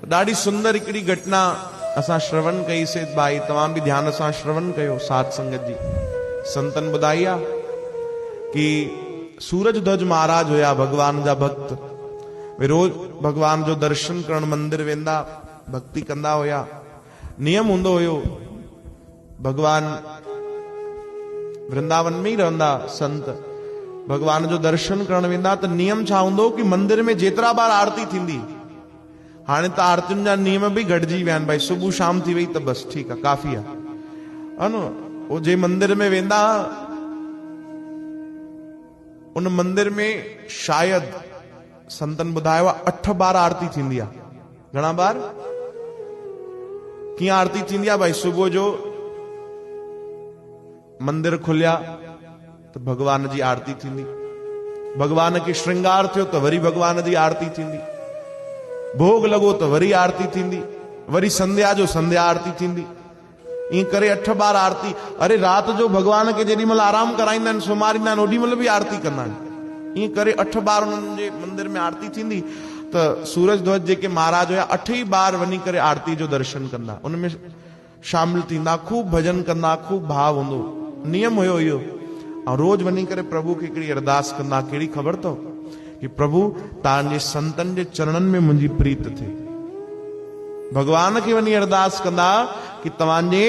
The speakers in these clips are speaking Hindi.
ॾाढी सुंदर हिकिड़ी घटना असां श्रवण कईसीं भाई, तव्हां बि ध्यान सां श्रवण कयो साध संगत जी। संतन ॿुधाई आहे कि सूरज ध्वज महाराज हुया भगवान जा भक्त, वे रोज भगवान जो दर्शन करण मंदिर वेंदा, भक्ति कंदा हुया। नियम हूंदो हुयो, भगवान वृंदावन में ही रहंदा संत, भगवान जो दर्शन करण वेंदा त नियम छा हूंदो कि मंदिर में जेतिरा बार आरती थींदी, हाणे त आरतियुनि जा नियम बि घटिजी विया आहिनि भाई, सुबुह शाम थी वई त बस ठीकु आहे, काफ़ी आहे न। वो जे मंदिर में वेंदा, उन मंदिर में शायद संतन ॿुधायो आहे 8 बार आरती थींदी आहे। घणा बार? कीअं आरती थींदी आहे भाई? सुबुह जो मंदिर खुलिया तो भगवान जी आरती थींदी, भगवान के श्रृंगार थियो तो वरी भगवान जी आरती थींदी, भोग लगो तो वरी आरती थींदी, वरी संध्या जो संध्या आरती थींदी। ईअं करे 8 बार आरती। अरे रात जो भगवान के जेॾी महिल आराम कराईंदा आहिनि, सुम्हारींदा आहिनि, ओॾी महिल बि आरती कंदा आहिनि। ईअं करे 8 बार उन्हनि जे मंदिर में आरती थींदी। त सूरज ध्वज जेके महाराज हुया 8 ही बार वञी करे आरती जो दर्शन कंदा, उनमें शामिल थींदा, खूब भजन कंदा, खूब भाव हूंदो। नियम हुयो इहो। ऐं रोज वञी करे प्रभु खे हिकिड़ी अरदास कंदा, कहिड़ी ख़बर अथव? कि प्रभु तव्हांजे संतन जे चरणनि में मुंहिंजी प्रीत थिए। भगवान खे वञी अरदास कंदा कि तव्हांजे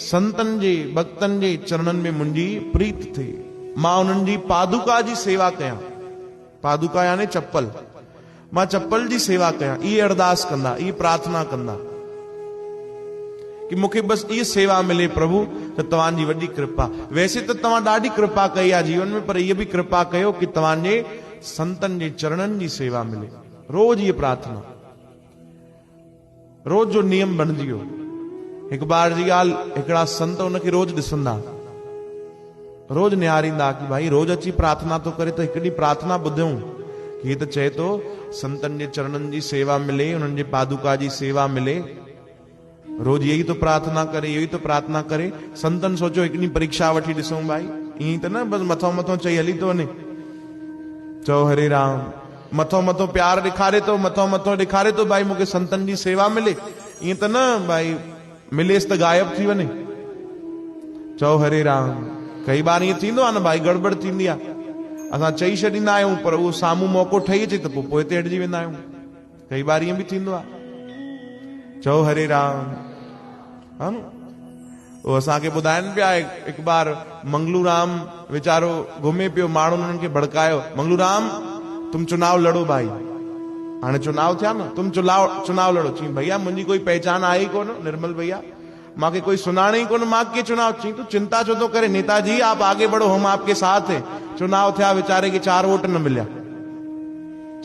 संतन जे भक्तन जे चरणनि में मुंहिंजी प्रीत थिए, मां उन्हनि जी पादुका जी सेवा कयां। पादुका यानी चप्पल, मां चप्पल जी सेवा कयां। इहे अरदास कंदा, इहे प्रार्थना कंदा कि मूंखे बस ये सेवा मिले प्रभु, तो तव्हांजी वॾी कृपा। वैसे तो तव्हां ॾाढी कृपा कई आहे जीवन में, पर ये भी कृपा कयो कि तव्हांजे संतन जे चरणनि जी सेवा मिले। रोज ये प्रार्थना, रोज जो नियम बणिजी वियो। हिकु बार जी ॻाल्हि, हिकिड़ा संत उनखे रोज ॾिसंदा, रोज निहारींदा कि भाई रोज अची प्रार्थना तो करे, तो हिकु ॾींहुं प्रार्थना ॿुधूं कि त चए तो संतन जे चरणनि जी सेवा मिले, उन्हनि जे पादुका जी सेवा मिले। रोज यही तो प्रार्थना करे, यही तो प्रार्थना करे। संतन सोचो हिकु ॾींहुं परीक्षा वठी ॾिसूं भाई, ईअं त न बस मथो मथो चई हली तो वञे। चओ हरे राम, मथो मथो प्यार ॾेखारे तो, मथो मथो ॾेखारे तो भाई मूंखे संतन जी सेवा मिले। ईअं त न भाई मिलेसि त गायब थी वञे। चओ हरे राम। कई बार ईअं थींदो आहे न भाई, गड़बड़ थींदी आहे, असां चई छॾींदा आहियूं पर उहो साम्हूं मौक़ो ठही अचे त पोइ ते हटिजी वेंदा आहियूं। कई बार ईअं बि थींदो आहे। चओ हरे राम, हा न। वो असांखे ॿुधाइनि पिया, हिकु बार मंगलू राम वीचारो घुमे पियो, माण्हुनि उन्हनि खे भड़कायो, मंगलू राम तुम चुनाव लड़ो भाई। हाणे चुनाव थिया न, तुम चुनाव लड़ो। चई भैया मुंहिंजी कोई पहचान आहे ही कोन, निर्मल भैया मांखे कोई सुञाणे ही कोन, मां के चुनाव। चई तू चिंता छो तो करे, नेताजी आप आगे बढ़ो, हम आपके साथ है। चुनाव थिया, वीचारे खे 4 वोट न मिलिया।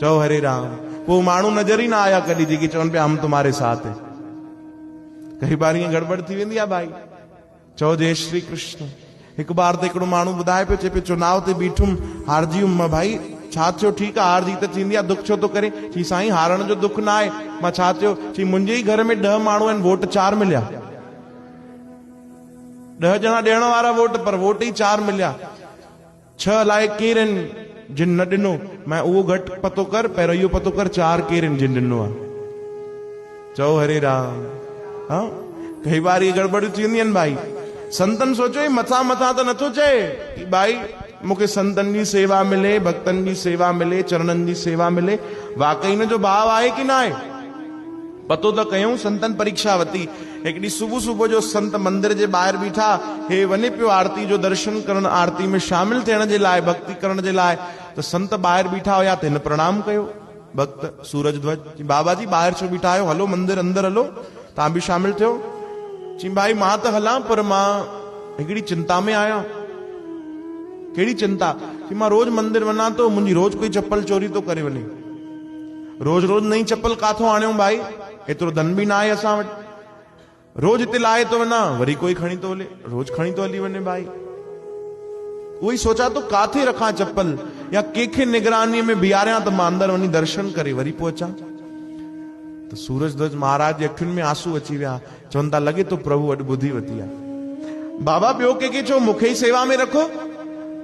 चओ हरे राम। वो माण्हू नजर ही ना आया कॾहिं जेके चवनि पिया हम तुम्हारे साथ है। कई बार ईअं गड़बड़ थी वेंदी आहे भाई। चओ जय श्री कृष्ण। हिकु बार त हिकिड़ो माण्हू ॿुधाए पियो, चए पियो चुनाव ते बीठुमि, हारजी वियुमि। मां भाई छा थियो? ठीकु आहे हार जीत थींदी आहे, दुख छो तो करे? चई साईं हारण जो दुख न आहे। मां छा थियो? चई मुंहिंजे ई घर में 10 माण्हू आहिनि, वोट 4 मिलिया। 10 ॼणा ॾियण वारा वोट, पर वोट ही 4 मिलिया। 6 अलाए केर आहिनि जिन न ॾिनो। मैं उहो घटि पतो कर, पहिरियों इहो पतो कर 4 केर आहिनि जिन ॾिनो आहे। चओ हरे राम। हाँ, कई बार ये गड़बड़ थींदी आहिनि भाई। संतन सोचो ही मथा मथा तो नथो चए कि भाई मूंखे संतन जी सेवा मिले, भक्तन जी सेवा मिले, चरणन जी सेवा मिले। वाकई में जो भाव आहे कि ना आहे पतो तो कयूं। संतन परीक्षा वती। हिकड़ी सुबह सुबह जो संत मंदिर जे ॿाहिरि बीठा, हे वञे पियो आरती जो दर्शन करण, आरती में शामिल थियण जे लाइ, भक्ति करण जे लाइ। त संत ॿाहिरि बीठा हुया, त हिन प्रणाम कयो भक्त सूरज ध्वज। बाबा जी ॿाहिरि छो बीठा आहियो, हलो मंदिर अंदर हलो, तव्हां बि शामिल थियो। चई भाई मां त हलां, पर मां हिकिड़ी चिंता में आहियां। कहिड़ी चिंता? कि मां रोज मंदिर वञा तो, मुंहिंजी रोज कोई चप्पल चोरी तो करे वञे। रोज रोज नई चप्पल काथो आणियूं भाई, एतिरो धन बि न आहे असां वटि। रोज हिते लाहे तो वञा, वरी कोई खणी तो हले, रोज खणी तो हली वञे भाई। उहोई सोचा तो काथे रखां चप्पल, या कंहिंखे निगरानीअ में बीहारियां त मां अंदर वञी दर्शन करे वरी पोइ अचां। तो सूरज ध्वज महाराज जे अखियुनि में आंसू अची विया। चवनि था लॻे तो प्रभु अॼु ॿुधी वती आहे। बाबा ॿियो कंहिंखे चओ मूंखे ई सेवा में रखो,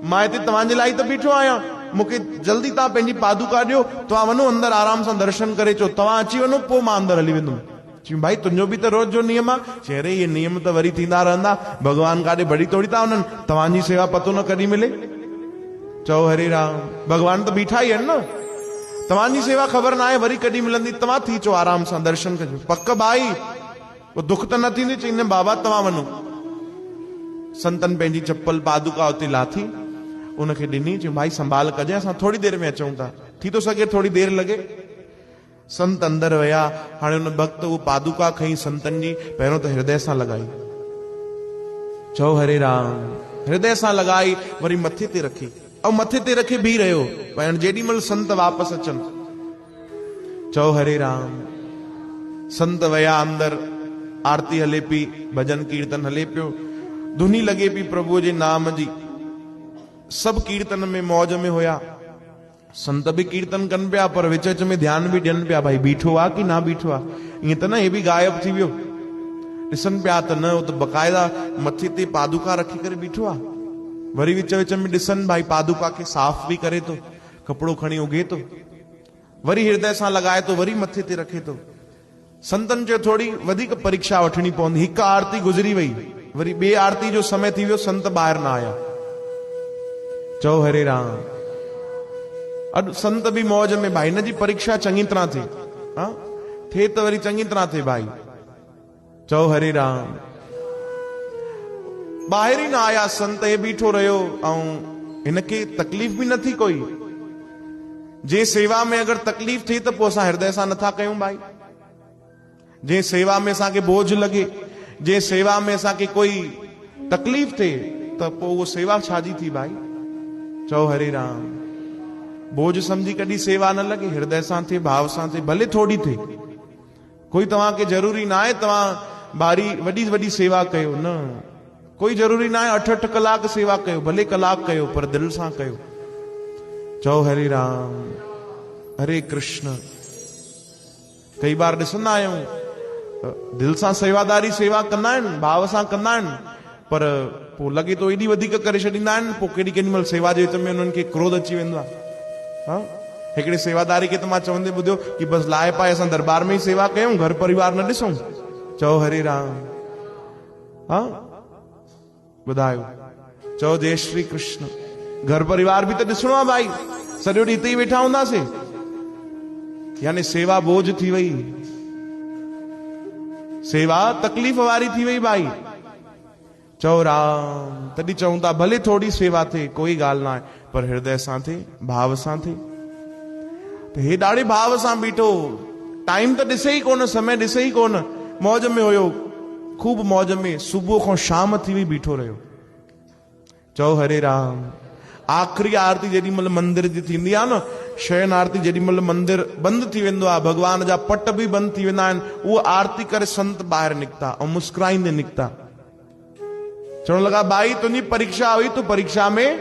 मां हिते तव्हांजे लाइ त बीठो आहियां। मूंखे जल्दी तव्हां पंहिंजी पादुका ॾियो, तव्हां वञो अंदरि आराम सां दर्शन करे अचो, तव्हां अची वञो पोइ मां अंदरि हली वेंदुमि। चई भाई तुंहिंजो बि त रोज जो नियम आहे। चई अरे ये नियम त वरी थींदा रहंदा, भगवान काॾे बड़ी थोड़ी था वञनि, तव्हांजी सेवा पतो न कॾहिं मिले। चओ हरे राम, भगवान त बीठा ई आहिनि न, तव्हांजी सेवा ख़बर न आहे वरी कॾहिं मिलंदी, तव्हां थी अचो आराम सां दर्शन कजो। पक भाई वो दुख त न थींदी। चई न बाबा तव्हां वञो। संतन पंहिंजी चप्पल पादुका उते लाथी उनखे ॾिनी। चई भाई संभाल कजांइ, असां थोड़ी देर में अचूं था, थी थो सघे थोड़ी देर लॻे। संत अंदर विया। हाणे उन भक्त वो पादुका खई संतन जी, पहिरियों त हृदय सां लॻाई। चओ हरे राम, हृदय सां लॻाई, वरी मथे ते रखी ऐं मथे ते रखे बीह रहियो। पर जेॾी महिल संत वापसि अचनि, चओ हरे राम। संत विया अंदर, आरती हले पई, भजन कीर्तन हले पियो, धुनी लॻे पई प्रभुअ जे नाम जी। सभु कीर्तन में मौज में हुया। संत भी कीर्तन कनि पिया, पर विच विच में ध्यान भी ॾियनि पिया, भाई बीठो आहे कि न बीठो आहे। ईअं त न हे बि गायब थी वियो, ॾिसनि पिया त न, हो त बक़ाइदा मथे ते पादुका रखी करे बीठो आहे। वरी विच विच में ॾिसनि भाई पादुका खे साफ़ भी करे थो, कपिड़ो खणी उघे थो, वरी हृदय सां लॻाए थो, वरी मथे ते रखे थो। संतन जो थोड़ी वधीक परीक्षा वठणी पवंदी। हिकु आरती गुज़री वई, वरी ॿिए आरती जो समय थी वियो, संत ॿाहिरि न आया। चओ हरे राम। अॼु संत भी मौज में, भाई हिन जी परीक्षा चङी तरह थिए त वरी चङी तरह थिए भाई। चओ हरे राम। ॿाहिरि ई न आया संत, हे बीठो रहियो ऐं हिनखे तकलीफ़ भी न थी कोई। जे सेवा में अगरि तकलीफ़ थिए त पोइ असां हृदय सां नथा कयूं भाई। जे सेवा में असांखे बोझ लॻे, जे सेवा में असांखे कोई तकलीफ़ थिए त पोइ उहो सेवा छाजी थी भाई। चओ हरे राम। बोझ समझी कॾहिं सेवा न लॻे, हृदय सां थिए, भाव सां थिए, भले थोड़ी थिए। कोई तव्हांखे ज़रूरी न आहे तव्हां भारी वॾी वॾी सेवा कयो, न, कोई ज़रूरी न आहे 8-8 कलाक सेवा कयो, भले कलाक कयो, पर दिल सां कयो। चओ हरे राम, हरे कृष्ण। कई बार ॾिसंदा आहियूं दिल सां सेवादारी सेवा कंदा आहिनि, भाव सां कंदा आहिनि, पर पोइ लॻे थो एॾी वधीक करे छॾींदा आहिनि, पोइ केॾी केॾी महिल सेवा जे विच में उन्हनि खे क्रोध अची वेंदो आहे। हिकिड़े सेवादारी खे त मां चवंदे ॿुधियो कि बसि लाहे पाए असां दरबार में ई सेवा कयूं, घर परिवार न ॾिसूं। चओ हरे राम। ॿुधायो, चओ जय श्री कृष्ण। घर परिवार भी तो ॾिसणो आहे भाई, सॼो ॾींहुं हिते ई वेठा हूंदासीं, यानी सेवा बोझ थी वई, सेवा तकलीफ़ वारी थी वई भाई। चओ राम। तॾहिं चऊं था भले थोड़ी सेवा थिए, कोई ॻाल्हि न आहे, पर हृदय सां थिए, भाव सां थिए। त हे ॾाढे भाव सां बीठो, टाइम त ॾिसे ई कोन, समय ॾिसे ई कोन, मौज में हुयो, खूब मौज में। सुबुह खां शाम थी वई, बीठो रहियो। चओ हरे राम। आख़िरी आरती जेॾी महिल मंदिर जी थींदी आहे न, शयन आरती जेॾी महिल मंदिर बंदि थी वेंदो आहे, भगवान जा पट भी बंदि थी वेंदा आहिनि, उहो आरती करे संत ॿाहिरि निकिता ऐं मुस्कुराईंदे निकिता। चवण लॻा भाई तुंहिंजी परीक्षा हुई, तूं परीक्षा में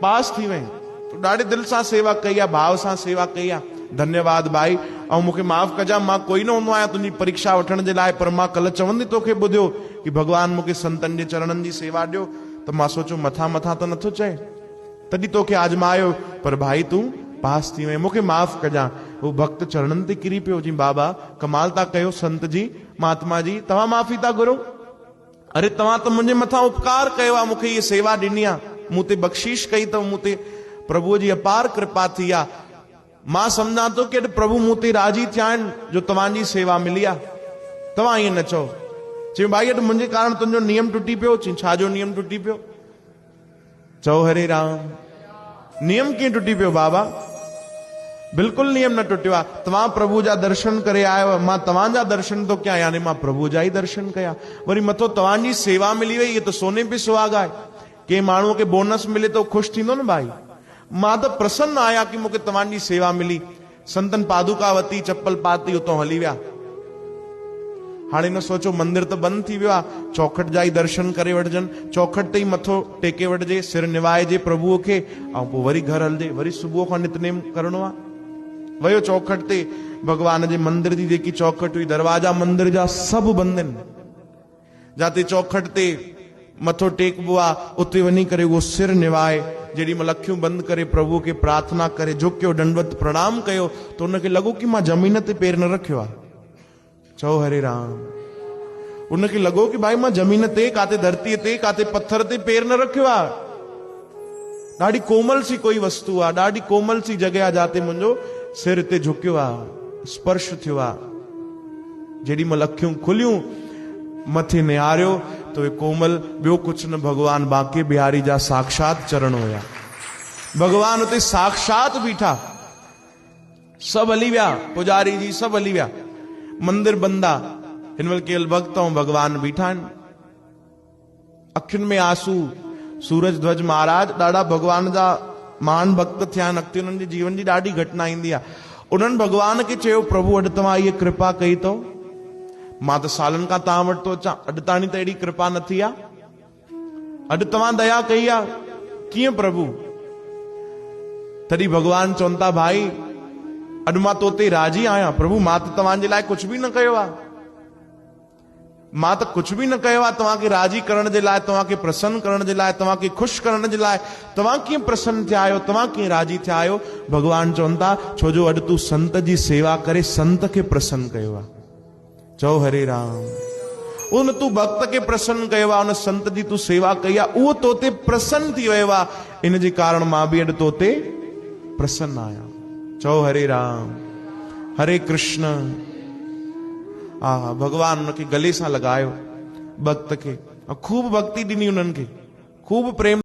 पास थी वई, तूं ॾाढे दिल सां सेवा कई आहे, भाव सां सेवा कई आहे, धन्यवाद भाई। ऐं मूंखे माफ़ कजां, मां कोई न हूंदो आहियां तुंहिंजी परीक्षा वठण जे लाइ, पर मां कल्ह चवंदे तोखे ॿुधियो कि भगवान मूंखे संतनि जे चरणनि जी सेवा ॾियो, त मां सोचियो मथां मथां त नथो चए, तॾहिं तोखे आजमायो, पर भाई तूं पास थी वई, मूंखे माफ़ कजां। वो भक्त चरणनि ते किरी पियो, जी बाबा कमाल था कयो संत जी, महात्मा जी, तव्हां माफ़ी था घुरो। अरे तव्हां त मुंहिंजे मथां उपकार कयो आहे, मूंखे इहे सेवा ॾिनी आहे, मूं ते बख़्शीश कई अथव, मूं ते प्रभुअ जी अपार कृपा थी आहे। मां सम्झां थो कि प्रभु मूं ते राज़ी थिया आहिनि जो तव्हांजी सेवा मिली आहे। तव्हां ईअं न चओ। चई भाई अॼु मुंहिंजे कारण तुंहिंजो नियम टुटी पियो। चई छाजो नियम टुटी पियो? चओ हरे राम। नियम कीअं टुटी पियो बाबा? बिल्कुलु नियम न टुटियो आहे। तव्हां प्रभु जा दर्शन करे आयो, मां तव्हांजा दर्शन थो कयां, यानी मां प्रभु जा ई दर्शन कया। वरी मथो तव्हांजी सेवा मिली वई, ये तो सोने पे सुहागा आहे। के माण्हूअ खे बोनस मिले तो ख़ुशि थींदो न भाई। मां त प्रसन्न आहियां कि मूंखे तव्हांजी सेवा मिली। संतन पादुका वती, चप्पल पाती, उतो हली विया। हाणे न सोचो मंदिर त बंदि थी वियो आहे, चौखट जा ई दर्शन करे वठजनि, चौखट ते ई मथो टेके वठजे, सिर निवाइजे प्रभुअ खे, ऐं पोइ वरी घर हलजे। वरी सुबुह खां नितनेम करणो आहे। वयो चौखट ते, भगवान जे मंदिर जी जेकी चौखट हुई, दरवाजा मंदिर जा सभु बंदि आहिनि। जाते चौखट ते मथो टेकबो आ, उते वञी करे उहो सिर निवाए, जेॾी महिल अखियूं बंदि करे प्रभु खे प्रार्थना करे झुकियो, दंडवत प्रणाम कयो, त उनखे लॻो कि मां ज़मीन ते पेर न रखियो आहे। चओ हरे राम। उनखे लॻो कि भाई मां ज़मीन ते, काथे धरतीअ ते, काथे पत्थर ते पेर न रखियो आहे। ॾाढी कोमल सी कोई वस्तु आहे, ॾाढी कोमल सी जॻह आहे जिते मुंहिंजो सिर हिते झुकियो आहे, स्पर्श थियो आहे। जेॾी महिल अखियूं खुलियूं, मथे निहारियो, तो ये कोमल ॿियो कुछ न, भगवान बांके बिहारी जा साक्षात चरण हुया। भगवान उते साक्षात बीठा, सब हली विया, पुजारी जी सब हली विया, मंदिर बंद आ, हिन महिल केवल भक्त ऐं भगवान बीठा आहिनि। अखियुनि में आंसू। सूरज ध्वज महाराज ॾाढा भगवान जा महान भक्त थिया आहिनि, अॻिते उन्हनि जे जीवन जी ॾाढी घटना ईंदी आहे। उन्हनि भगवान खे चयो, प्रभु अॼु तव्हां इहे कृपा कई अथव, मां त सालनि खां तव्हां वटि थो अचां, अॼु ताणी त अहिड़ी कृपा न थी आहे, अॼु तव्हां दया कई आहे, कीअं प्रभु? तॾहिं भगवान चवनि था, भाई अॼु मां तो ते राजी आहियां प्रभु, मां त तव्हांजे लाइ कुझु बि न कयो आहे, मां त कुझु बि न कयो आहे तव्हांखे राजी करण जे लाइ, तव्हांखे प्रसन्न करण जे लाइ, तव्हांखे ख़ुशि करण जे लाइ। तव्हां कीअं प्रसन्न थिया आहियो, तव्हां कीअं राजी थिया आहियो? भगवान चवनि था, छो जो अॼु तूं संत जी सेवा करे संत खे प्रसन्न कयो आहे। चओ हरे राम। उन तू भक्त खे प्रसन्न कयो आहे, उन संत जी तू सेवा कई आहे, उहो तो ते प्रसन्न थी वियो आहे। इन जे कारण मां बि अॼु तो ते प्रसन्न आहियां। चओ हरे राम, हरे कृष्ण। भगवान उनखे गले सां लॻायो, भक्त खे, खूब भक्ति ॾिनी उन्हनि खे, खूब प्रेम